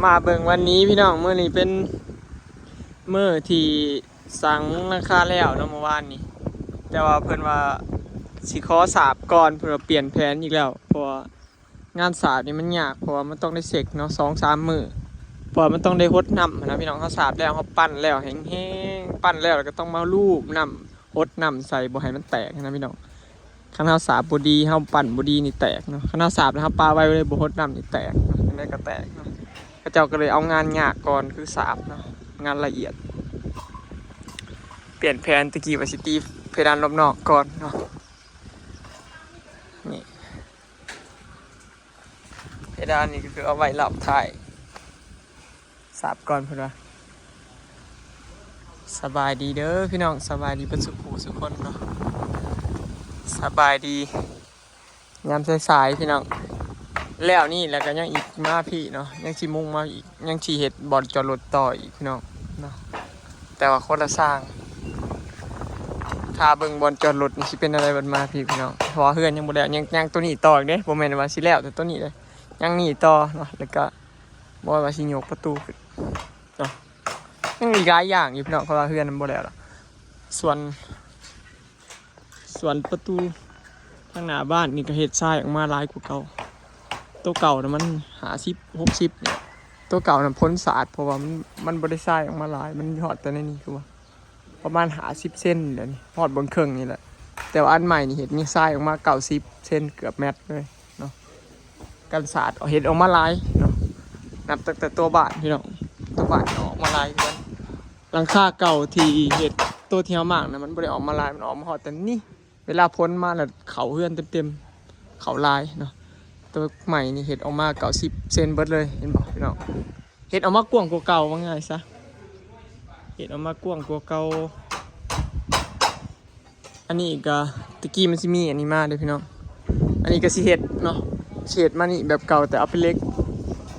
มาเบิ่งวันนี้พี่น้องมื้อนี้เป็นมื้อที่สังราคาแล้วเนาะเมื่อวานนี้แต่ว่าเพิ่นว่าสิขอสาบก่อนเพื่อเปลี่ยนแผนอีกแล้วเพราะว่างานสาบนี่มันยากเพราะว่ามันต้องได้เสกเนาะ2-3 มื้อเพราะมันต้องได้รดน้ำนะพี่น้องเขาสาบแล้วเขาปั้นแล้วแห้งๆปั้นแล้วก็ต้องมาลูบน้ำรดน้ำใส่บ่ให้มันแตกนะพี่น้องคันเฮาสาบบ่ดีเฮาปั้นบ่ดีนี่แตกเนาะคันเฮาสาบแล้วเฮาปาไว้เลยบ่รดน้ำนี่แตกจังได๋ก็แตกเนาะเขาเจ้าก็เลยเอางานยากก่อนคือสาบเนาะงานละเอียดเปลี่ยนแผนตะกี้ว่าสิตีเพดานรอบนอกก่อนเนาะนี่เพดานนี่ก็คือเอาไว้รับท้ายสาบก่อนเพิ่นว่าสบายดีเด้อพี่น้องสบายดีเพิ่นสุขผู้สุขคนเนาะสบายดียามสายๆพี่น้องแล้วนี่แล้วก็ยังอีกมาพี่เนาะยังสิมุ่งมาอีกยังสิเฮ็ดบ่อนจอดรถต่ออีกพี่น้องเนาะแต่ว่าคนละสร้างถ้าเบิ่งบ่อนจอดรถนี่สิเป็นอะไรบัดมาพี่น้องเพราะว่าเฮือนยังบ่แล้วยังตัวนี้ต่ออีกเด้บ่แม่นว่าสิแล้วแต่ตัวนี้เลยยังนี่ต่อเนาะแล้วก็บ่ว่าสิยกประตูขึ้นเนาะยังมีหลายอย่างอยู่พี่น้องเพราะว่าเฮือนมันบ่แล้วล่ะส่วนประตูทางหน้าบ้านนี่ก็เฮ็ดทรายออกมาหลายกว่าเก่าตัวเก่าน่ะมัน50-60เนี่ยตัวเก่าน่ะพ้นสาดเพราะว่ามันบ่ได้ทรายออกมาหลายมันฮอดแต่ในนี้คือว่าประมาณ50 เซนเดี๋ยวนี้ฮอดบนเครื่องนี่แหละแต่ว่าอันใหม่นี่เห็ดมีทรายออกมา90 เซนเกือบเมตรเลยเนาะกันสาดเห็ดออกมาหลายเนาะนับตั้งแต่ตัวบาทพี่น้องตัวบาทออกมาหลายกันหลังคาเก่าที่เห็ดตัวเที่ยวมากนะมันบ่ได้ออกมาหลายมันออกมาฮอดแต่นี่เวลาพ้นมาแล้วเขาเฮือนเต็มเขาลายเนาะตัวใหม่นี่เห็ดออกมา90 เซนเบิดเลยเห็นบ่พี่น้องเห็ดออกมากว้างกว่าเก่าว่าง่ายซะเห็ดออกมากว้างกว่าเก่าอันนี้ก็ตะกี้มันสิมีอันนี้มาเด้อพี่น้องอันนี้ก็สิเห็ดเนาะเห็ดมานี่แบบเก่าแต่เอาเป็นเล็ก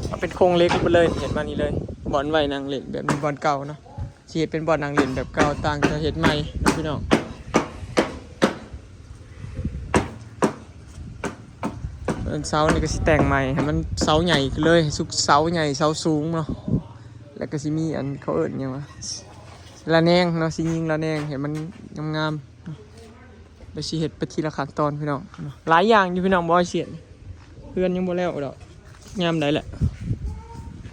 เอาเป็นโครงเล็กไปเลยเห็ดมานี่เลยบอลไว้นางเล่นแบบนี้บอลเก่าเนาะสิเห็ดเป็นบอลนางเล่นแบบเก่าต่างจากเห็ดใหม่นะพี่น้องเสานี่ก็สิแต่งใหม่ให้มันเสาใหญ่ขึ้นเลยสุกเสาใหญ่เสาสูงเนาะแล้วก็สิมีอันเขาเอิ้นหยังวะระแนงเนาะสิยิงระแนงให้มันงามๆไปสิเฮ็ดไปทีละขั้นตอนพี่น้องหลายอย่างอยู่พี่น้องบ่เสียดเพื่อนยังบ่แล้วดอกยามใดแหละ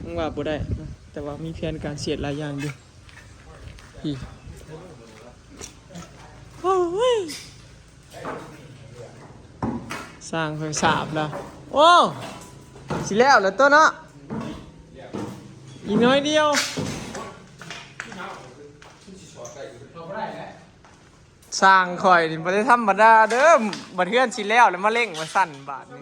มึงว่าบ่ได้นะแต่ว่ามีแผนการเสียดหลายอย่างอยู่พี่โอ้ยสร้างค่อยสาบแล้วโอ้สิแล้วเหรอตัวเนาะอีกน้อยเดียวสร้างข่อยนี่บ่ได้ธรรมดาเด้อบัดเฮือนสิแล้วแล้วมาเร่งมาสั่นบาดนี้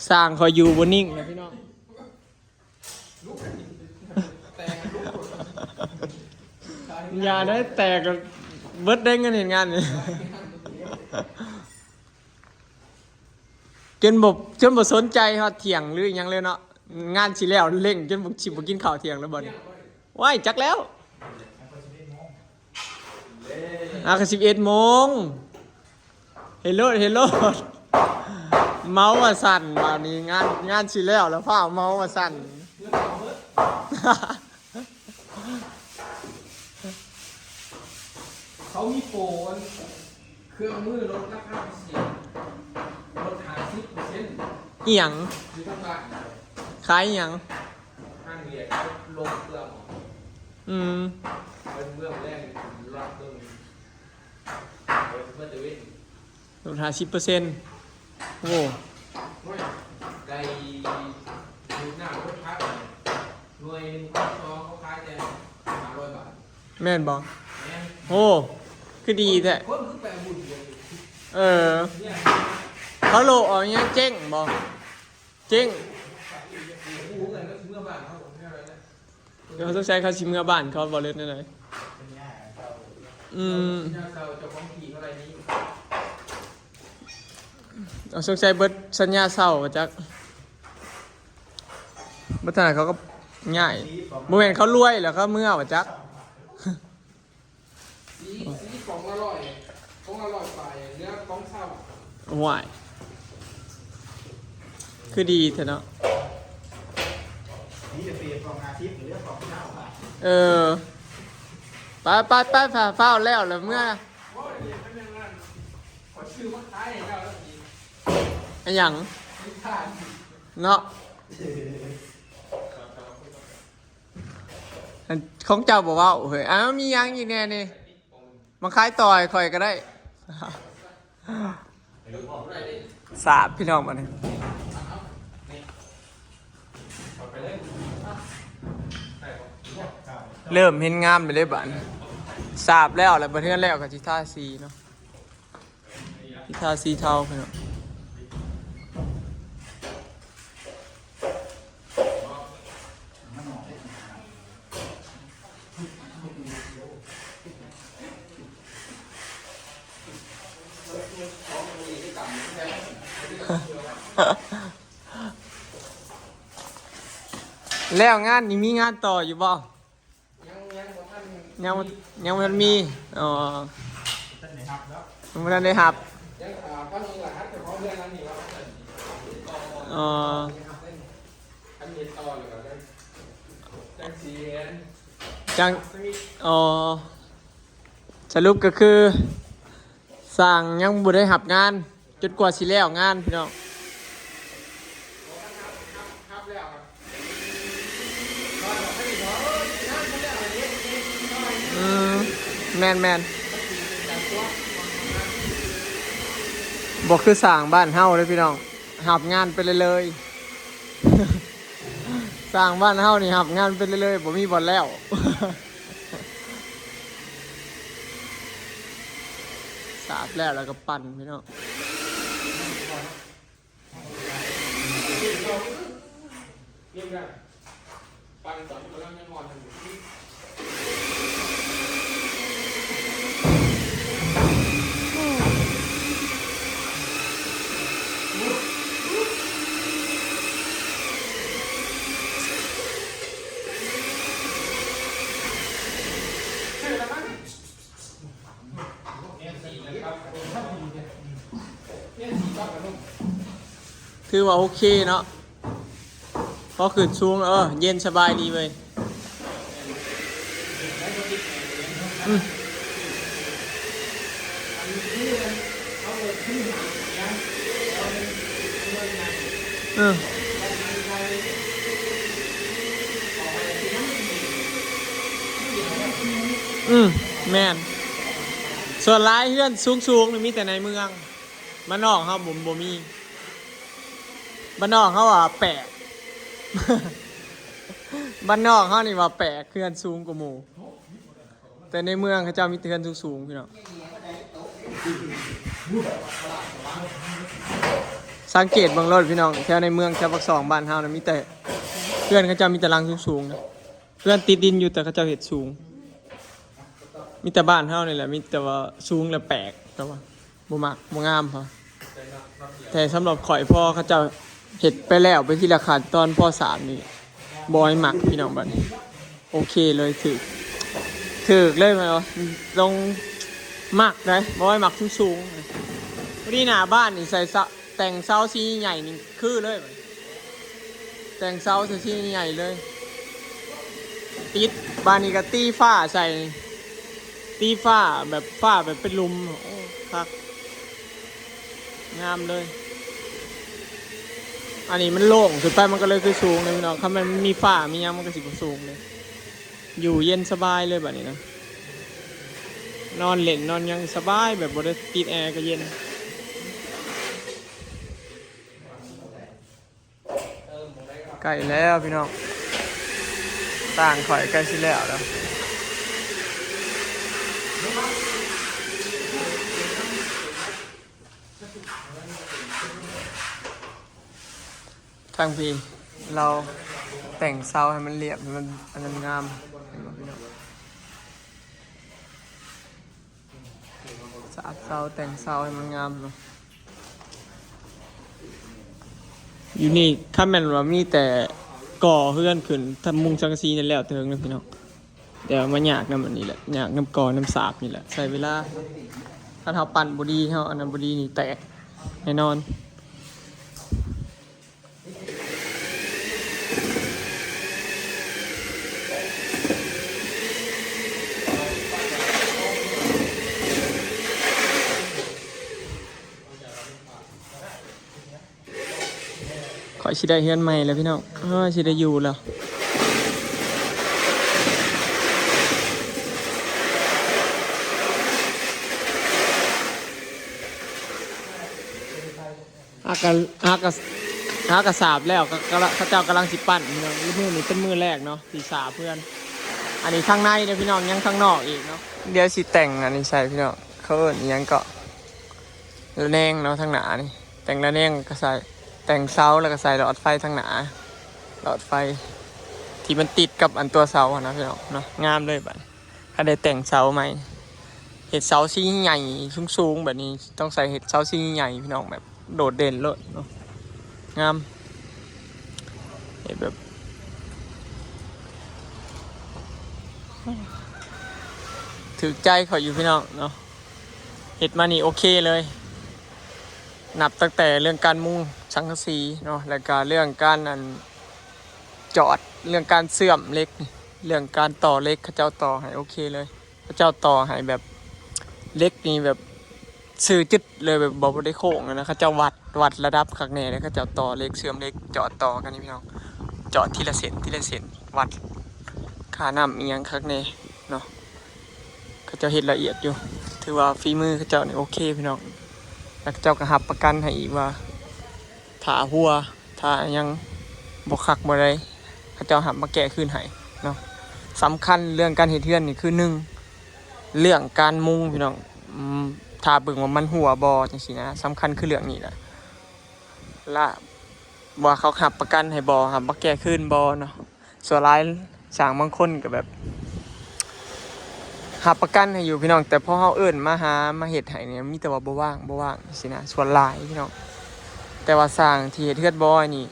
สร้างข่อยอยู่บ่นิ่งนะพี่น้องอย่าได้แตกเบิดได้เงินเห็นงานนี่จนบ่สนใจฮอดเที่ยงหรือหยังเลยเนาะงานสิแล้วเร่งจนบ่กินข้าวเที่ยงแล้วบ่นี่ว้ายจักแล้วก็11 โมงเฮลโลเมาส์ว่าสั่นบ่าวนี้งานสิแล้วแล้วฟ้าเมาส์ว่าสั่นเขามีโปรเครื่องมือลดราคาพิเศษลด50%อีหยังคือทั้งบ้านขายอีหยังห้างเรียกลงเครื่องเป็นเมืองแรกรอบเมืองเมื่อตะเวนลด50%โอ้ได้ดูหน้ารถพักหน่วยหนึ่งพันสองเขาขายแต่500 บาทแม่นบ่โอ้คือดีแท้คนคือแปลบุญเลยเขาโลเอาเงี้ยเจ๊งบ่เจ๊งเดี๋ยวเขาต้องใช้เขาชิมเงาบ้านเขาบอลเล่นได้ไหนเอาต้องใช้เบิร์ดสัญญาเศร้าจักบัตรเขาก็ง่ายโมเมนต์เขารวยแล้วเขาเมื่อวะจักสีของอร่อยไปเนื้อของเศร้าห่วย คือดีเถอะเนาะ นี่จะเปลี่ยนกองอาทิตย์หรือเรื่องของเจ้าอ่ะ เออไปผ่าเฝ้าแล้วแล้วเมื่อ โอ้ยนี่มันยังนั่นขอชื่อมาขายให้เราแล้วสิ ไอ้หยัง ไม่ขาย เนาะอันของเจ้าบอกว่าเฮ้ยอ้าวมีหยังอีกแน่นี่มาขายต่อยคอยก็ได้ สาบพี่น้องมาเนี่ย เอาไปเลย เริ่มเห็นงามไปเลยบ้านสาบแล้วแล้วบัดเทือนแล้วกับจิท่าซีเนาะจิท่าซีเทาพี่น้องแล้วงานนี่มีงานต่ออยู่บ่ ยังบ่ทัน ยังบ่ทันมีอ๋อ ท่านไหนครับแล้ว ยังบ่ทันได้หับ ยังพันนึงล่ะครับเฉพาะเรื่องนั้นนี่ว่ามัน อ๋อ อันนี้ต่อเลยก็ได้จังสีเห็น จังอ๋อสรุปก็คือสั่งยังบ่ได้หับงานจนกว่าสิแล้วงานพี่น้อง ครับแล้วครับ แมนบอกคือสั่งบ้านเฮาเลยพี่น้องหับงานไปเลยๆ สั่งบ้านเฮานี่หับงานไปเลยๆบ่มีบ่อนแล้ว สาบแล้วแล้วก็ปั่นพี่น้อง เรียบร้อยปังตอนกำลังยังนอนอยู่ คือว่าโอเคเนาะพอขึ้นสูงเย็นสบายดีเว้ยอืมแม่นส่วนร้ายเพื่อนสูงๆนี่มีแต่ในเมืองบ้านนอกครับผมบ่มีบ้านนอกเขาว่าแปลก บ้านนอกเขานี่ว่าแปลกเพื่อนสูงกว่าหมู่แต่ในเมืองเขาเจ้ามีแต่เพื่อนสูงๆพี่น้องสังเกตเบางรถพี่น้องแถวในเมืองแถวปากซองบ้านเฮานะมีแต่เพื่อนเขาเจ้ามีแต่รังสูงๆนะเพื่อนติดดินอยู่แต่เขาเจ้าเห็ดสูงมีแต่บ้านเฮานี่แหละมีแต่ว่าสูงและแปลกแต่ว่าบ่มักบ่งามพอแต่สำหรับข่อยพ่อเขาเจ้าเห็ดไปแล้วไปที่ราคาตอนพ่อ3นี่บอยหมักพี่น้องบัดนี้โอเคเลยถึกเลยไหมวะลงหมักเลยบอยหมักสูงๆวันนี้หน้าบ้านนี่ใส่แต่งเสาสีใหญ่นี่คือเลยบัดแต่งเสาสีใหญ่เลยติดบ้านนี้ก็ตีฝ้าใส่ตีฝ้าแบบเป็นลุมโอ้คักงามเลยอันนี้มันโล่งสุดไปมันก็เลยคือสูงเลยพี่น้องถ้ามันมีฝ้ามียังมันก็สิบสูงเลยอยู่เย็นสบายเลยแบบนี้นะนอนเล่นนอนยังสบายแบบบริติดแอร์ก็เย็นใกล้แล้วพี่น้องต่างข่อยใกล้สิแล้วทางพี่เราแต่งเสาให้มันเรียบให้มันอันนั้นงามเห็นไหมพี่น้องสาดเสาแต่งเสาให้มันงามเนาะอยู่นี่ถ้าแม่นว่ามีแต่ก่อเฮือนขึ้นทำมุงสังกะสีนี่แล้วเถิงนะพี่น้องเดี๋ยวมาหยากน้ำอันนี้แหละหยากน้ำก่อน้ำสาบนี่แหละใส่เวลาถ้าเท้าปั่นบดีเท้าอันนั้นบดีนี่แตกแน่นอน สิได้เฮือนใหม่แล้วพี่น้องสิได้อยู่แล้วหากระสาบแล้วก็เขาเจ้ากำลังสิปั้นพี่น้องมือนี้เป็นมือแรกเนาะสีสาเพื่อนอันนี้ข้างในเดี๋ยวพี่น้องยังข้างนอกอีกเนาะเดี๋ยวสิแต่งอันนี้ใส่พี่น้องเขาเอิ้นยังก็ระแนงเนาะทางหนานี่แต่งระแนงก็ใส่แต่งเสาแล้วก็ใส่หลอดไฟทางหนาหลอดไฟที่มันติดกับอันตัวเสาอะนะพี่น้องเนาะงามเลยแบบถ้าได้แต่งเสาใหม่เห็ดเสาสีใหญ่สูงๆแบบนี้ต้องใส่เห็ดเสาสีใหญ่พี่น้องแบบโดดเด่นเลยเนาะงามเห็ดแบบถือใจเขาอยู่พี่น้องเนาะเห็ดมานี่โอเคเลยนับตั้งแต่เรื่องการมุงสังกะสีเนาะแล้วก็เรื่องการจอดเรื่องการเสื่อมเล็กเรื่องการต่อเล็กเขาเจ้าต่อให้โอเคเลยเขาเจ้าต่อให้แบบเล็กนี่แบบสื่อจุดเลยแบบบอกว่าได้โค้งนะเขาเจ้าวัดระดับข้างในแล้วเขาเจ้าต่อเล็กเสื่อมเล็กจอดต่อกันนี่พี่น้องจอดทีละเส้นวัดค่าน้ำเอียงข้างในเนาะเขาเจ้าเห็นละเอียดอยู่ถือว่าฝีมือเขาเจ้าเนี่ยโอเคพี่น้องแล้วเจ้าก็หับประกันให้อีกว่าถ้าหัวถ้ายังบกคักบ่ได้เขาเจ้าหับมาแก้คืนให้เนาะสำคัญเรื่องการเฮ็ดเทือนนี่คือ1เรื่องการมุงพี่น้องถ้าเบิ่งว่ามันหัวบ่จังซี่นะสำคัญคือเรื่องนี้แหละละว่าเขาหับประกันให้บ่หับมาแก้คืนบ่เนาะส่วนหลายสร้างบางคนก็แบบหับประกันให้อยู่พี่น้องแต่พอเฮาเอิ้นมาเฮ็ดให้เนี่ยมีแต่ว่าบ่ว่างสินะส่วนหลายพี่น้องแต่ว่าสร้างที่เฮ็ดเฮือนบ่นี่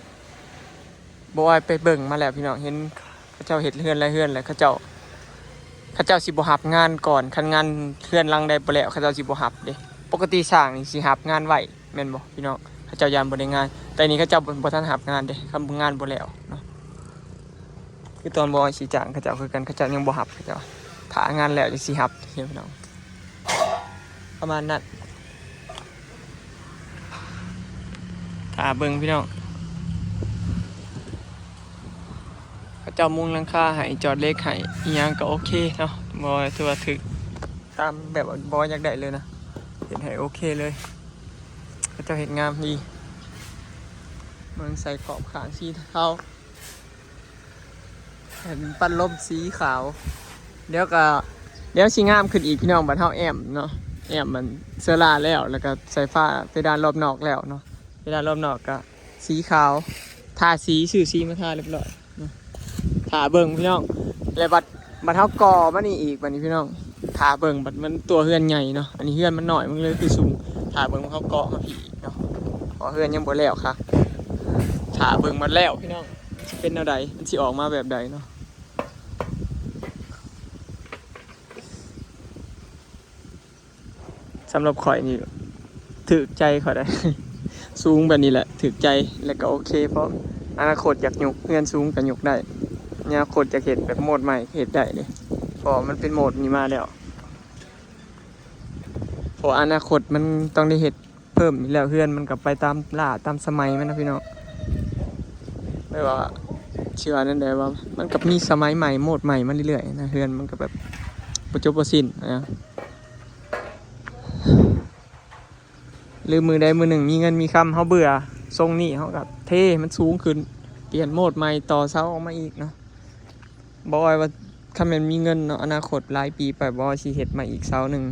บ่ไปเบิ่งมาแล้วพี่น้องเห็นเขาเจ้าเฮ็ดเฮือนแล้วเขาเจ้าสิบ่รับงานก่อนคันงานเฮือนหลังใดบ่แล้วเขาเจ้าสิบ่รับเด้ปกติสร้างนี่สิรับงานไว้แม่นบ่พี่น้องเขาเจ้ายามบ่ได้งานแต่นี่เขาเจ้าบ่ทันรับงานเด้คำงานบ่แล้วเนาะคือตอนบ่สิจ้างเขาเจ้าคือกันเขาเจ้ายังบ่รับเขาเจ้าถ้างานแล้วจะสิรับพี่น้องประมาณนั้นถ้าเบิ่งพี่น้องเขาเจ้ามุงหลังคาให้จอดเล็กให้อีหยังก็โอเคเนาะบ่ถือว่าถึกตามแบบบ่อยากได้เลยนะเห็นให้โอเคเลยเขาเจ้าเฮ็ดงามดีมันใส่ขอบขางสีเทาเห็นปั้นลมสีขาวเดี๋ยวสิงามขึ้นอีกพี่น้องบัดเฮาแอมเนาะแอมมันเสื้อลาแล้วก็ใส่ฟ้าเพดานรอบนอกแล้วเนาะเพดานรอบนอกก็สีขาวทาสีชื่อสีมาทาเรียบร้อยเนาะทาเบิ่งพี่น้องแล้วบัดเฮาก่อมานี่อีกบัดนี้พี่น้องทาเบิ่งบัดมันตัวเฮือนใหญ่เนาะอันนี้เฮือนมันน้อยมันเลยคือสูงทาเบิ่งเฮาก่อมาพี่เนาะเพราะเฮือนยังบ่แล้วค่ะทาเบิ่งมันแล้วพี่น้องสิเป็นแนวใดมันสิออกมาแบบใดเนาะสำหรับข่อยนี่ถือใจข่อยได้ สูงแบบนี้แหละถือใจแล้วก็โอเคเพราะอนาคตอยากยกเงินสูงก็ยกได้อนาคตอยากเห็นแบบโหมดใหม่เห็นได้เลยเพราะมันเป็นโหมดนี้มาแล้วเพราะอนาคตมันต้องได้เห็นเพิ่มอีกแล้วเฮือนมันกลับไปตามล่าตามสมัยมันนะพี่น้องไม่ว่าเชื่อนั่นได้ว่ามันกับมีสมัยใหม่โหมดใหม่มาเรื่อยๆนะเฮือนมันก็แบบประจบประสินนะหรือมือใดมือหนึ่งมีเงินมีคำเขาเบื่อทรงนี่เขากับเท่มันสูงขึ้นเปลี่ยนโหมดใหม่ต่อเสาออกมาอีกเนาะบอยว่าถ้ามันมีเงินเนาะอนาคตหลายปีไปบอยสิเห็ดมาอีกเสาหนึ่ง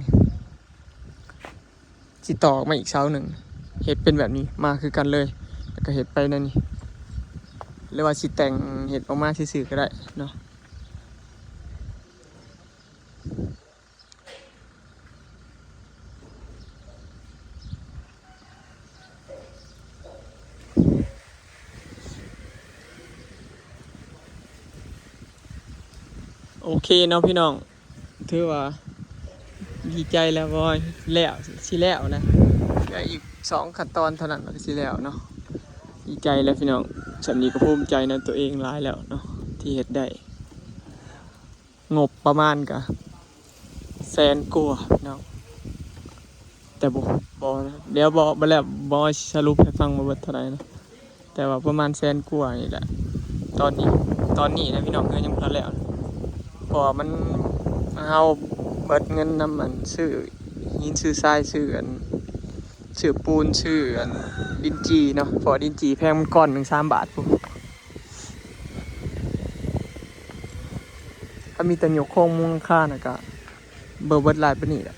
สิต่อมาอีกเสาหนึ่งเห็ดเป็นแบบนี้มาคือกันเลยแล้วก็เห็ดไปนั่นนี่หรือว่าสิแต่งเห็ดออกมาซื่อๆก็ได้เนาะโอเคเนาะพี่น้องถือว่าดีใจแล้วบอยแล้วสิแล้วนะแค่อีก2ขั้นตอนเท่านั้นก็สิแล้วเนาะดีใจแล้วพี่น้องสำนีก็ภูมิใจในตัวเองหลายแล้วเนาะที่เฮ็ดได้งบประมาณก็100,000 กว่าเนาะแต่บ่เดี๋ยวบ่แล้วบ่สรุปให้ฟังมาเบิดเท่าไหร่นะ แต่ว่าประมาณแสนกว่านี่แหละตอนนี้นะพี่น้องเงินยังบ่ทันแล้วเพราะว่ามันเฮาเบิดเงินนำมันซื้อหินซื้อทรายซื้อซื้อปูนซื้อดินจีเนาะเพราะดินจีแพงมันก้อนหนึ่ง3 บาทพุ่นถ้ามีแต่ยกโครงมูลค่าน่ะก็เบิดหลายปานนี้แหละ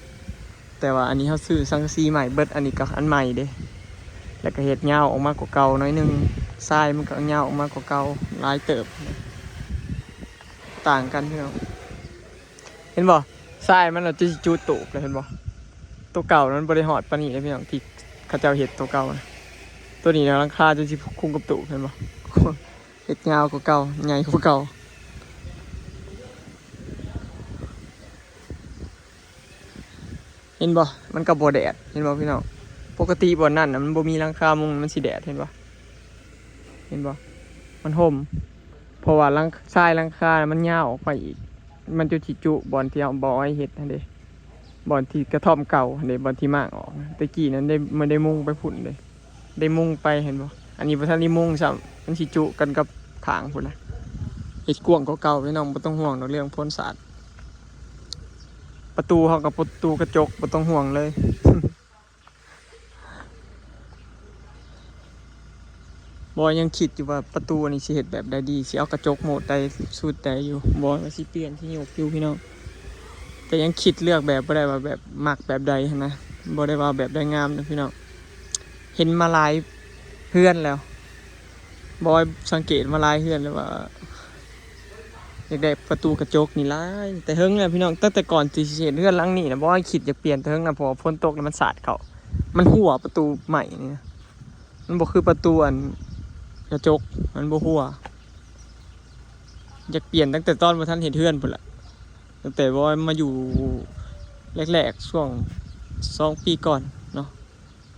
แต่ว่าอันนี้เฮาซื้อสังกะสีใหม่เบิดอันนี้ก็อันใหม่เด้แล้วก็เฮ็ดยาวออกมากว่าเก่าหน่อยนึงทรายมันก็ยาวออกมากว่าเก่าหลายเติบต่างกันพี่น้องเห็นบ่ทรายมันจะจูดตูบเลยเห็นบ่ตัวเก่านั้นบ่ได้ฮอดปานนี้เลยพี่น้องที่เขาเจ้าเฮ็ดตัวเก่านะตัวนี้ราคาจะสิคุ้มกับตูบเห็นบ่ เฮ็ดยาวกว่าเก่าใหญ่กว่าเก่าเห็นบ่มันก็บ่แดดเห็นบ่พี่น้องปกติบ่นั่นน่ะมันบ่มีหลังคามุงมันสิแดดเห็นบ่มันห่มเพราะว่าหลังคามันยาวออกไปอีกมันจะสิจุบ่อนที่เอาบ่อให้เฮ็ดนั่นเด้บ่อนที่กระท่อมเก่านั่นเด้บ่อนที่มากออกตะกี้นั้นมันได้มุงไปพุ่นเลยได้มุงไปเห็นบ่อันนี้บ่ทันได้มุงซ้ำมันสิจุกันกับผางพุ่นนะเฮ็ดกว้างกว่าเก่าพี่น้องบ่ต้องห่วงเรื่องพ่นสาดประตูเฮากับประตูกระจกบ่ต้องห่วงเลย บอยยังคิดอยู่ว่าประตูนี่สิเฮ็ดแบบใดดีสิเอากระจกโหมดใดสูตรใดอยู่บอยว่าสิเปลี่ยนสิยกอยู่พี่น้องแต่ยังคิดเลือกแบบบ่ได้ว่าแบบมักแบบใดนะบ่ได้ว่าแบบใดงามนะพี่น้องเห็นมาหลายเฮือนแล้วบอยสังเกตมาหลายเฮือนแล้วว่าอยากได้ประตูกระจกนี่หลายแต่เฮิงเนี่ยพี่น้องตั้งแต่ก่อนสิเฮ็ดเฮือนหลังนี้นะบอยคิดอยากเปลี่ยนแต่เฮิงนะเพราะว่าฝนตกแล้วมันสาดเข้ามันหัวประตูใหม่นี่นะมันบ่คือประตูอันกระจกมันบ่หัวอยากเปลี่ยนตั้งแต่ตอนบ่ทันเฮ็ดเฮือนพุ่นล่ะตั้งแต่บอยมาอยู่แรกๆช่วง2 ปีก่อนเนาะ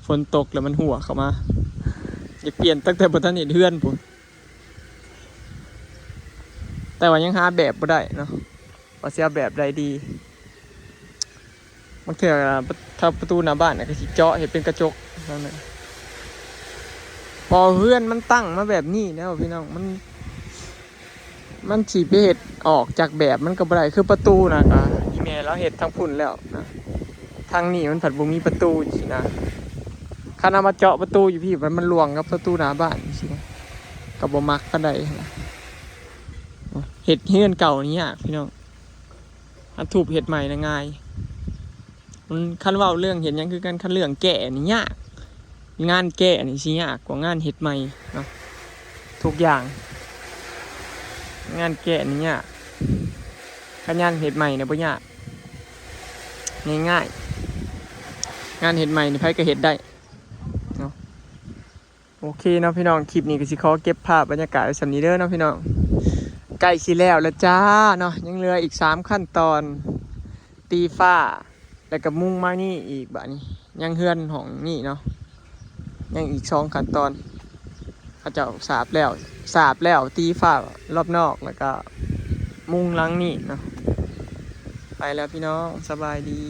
ฝนตกแล้วมันหัวเข้ามาอยากเปลี่ยนตั้งแต่บ่ทันเฮ็ดเฮือนพุ่นแต่ว่ายังหาแบบบ่ได้เนาะว่าสิเอาแบบใดดีบางเทื่อถ้าประตูหน้าบ้านน่ะก็สิเจาะเฮ็ดเป็นกระจกนั่นน่ะพอเฮือนมันตั้งมาแบบนี้แล้วพี่น้องมันสิไปเฮ็ดออกจากแบบมันก็บ่ได้คือประตูน่ะก็อีแม่เราเฮ็ดทางพุ่นแล้วนะทางนี้มันผัดบ่มีประตูสินะคันเอามาเจาะประตูอยู่พี่มันลวงกับประตูหน้าบ้านสินะก็บ่มักปานใดนะเฮ็ดเฮือนเก่านี่ยากพี่น้องอันทุบเฮ็ดใหม่น่ะง่ายมันคันเว้าเรื่องเห็นหยังคือกันคันเรื่องแก้นี่ยากงานแก้นี่สิยากกว่างานเฮ็ดใหม่เนาะทุกอย่างงานแก้นี่ยากคันงานเฮ็ดใหม่เนี่ยบ่ยากง่ายๆงานเฮ็ดใหม่นี่ไผก็เฮ็ดได้เนาะโอเคเนาะพี่น้องคลิปนี้ก็สิขอเก็บภาพบรรยากาศไว้สำนี้เด้อเนาะพี่น้องใกล้สิแล้วจ้าเนาะยังเหลืออีก3 ขั้นตอนตีฟ้าแล้วก็มุ่งมานี่อีกบัดนี้ยังเฮือนของนี่เนาะยังอีก2 ขั้นตอนเขาเจ้าสาบแล้วตีฟ้ารอบนอกแล้วก็มุงหลังนี่เนาะไปแล้วพี่น้องสบายดี